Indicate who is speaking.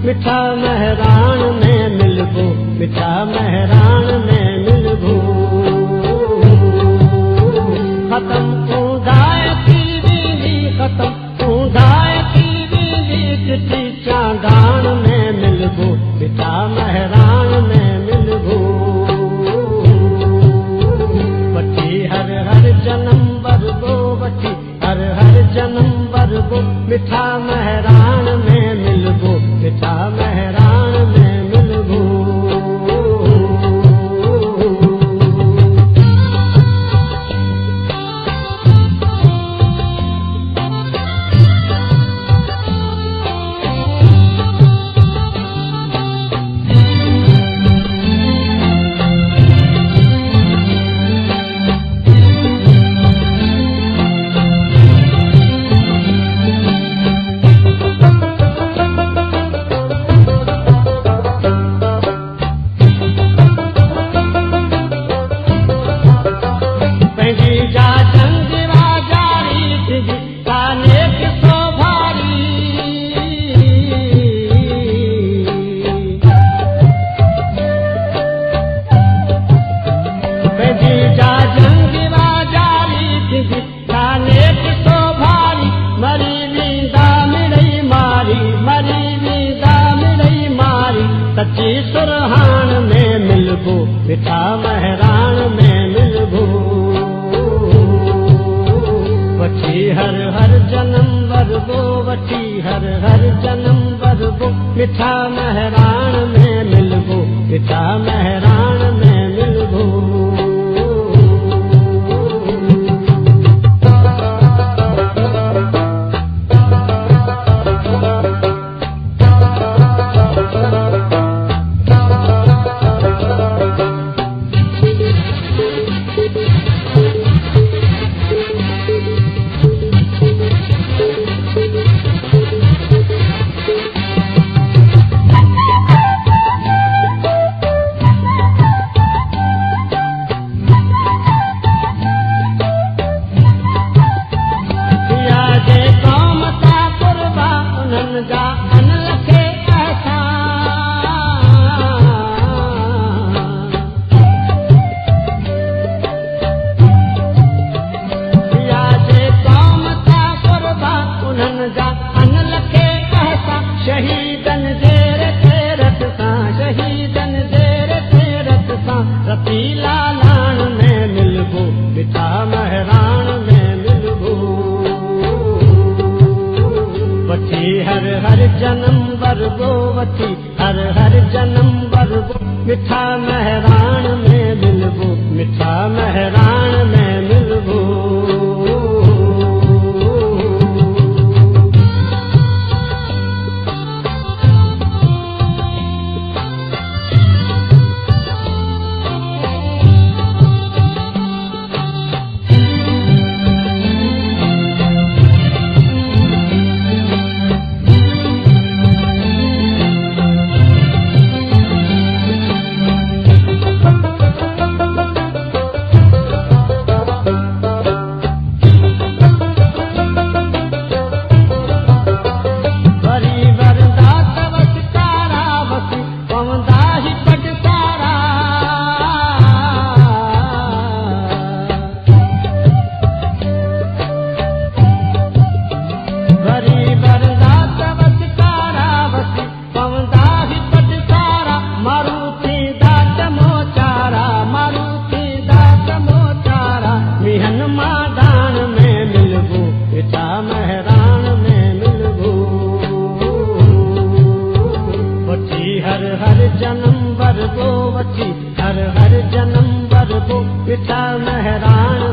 Speaker 1: मिठा महरान में मिलबो, मिठा महरान में मिलबो। खत्म ऊंधाए की बीवी, खत्म ऊंधाए की बीवी, किसी चांदान में मिलबो, मिठा महरान में मिलबो। बची हर हर जन्म बरबो, बची हर हर जन्म बरबो, मिठा महरान में मिलबो, मिठा महरान में मिलबो। सुरहान में मिलबो, मिठा महरान में मिलबो। वठी हर हर जन्म बरबो, वठी हर हर जन्म बरबो, मिठा महरान में मिलबो, मिठा महरान में मिलबो। शहीदन देर तेरत सां, शहीदन देर तेरत सां, रतीला लान में मिलबो, मिठा महरान में मिलबो। वठी हर हर जन्म बरबो, वठी हर हर जन्म बरबो, मिठा महरान में मिलबो, मिठा महरान में मिलबो। हर जन्म वर वो वठी हर हर जन्म वर वो मिठा महराण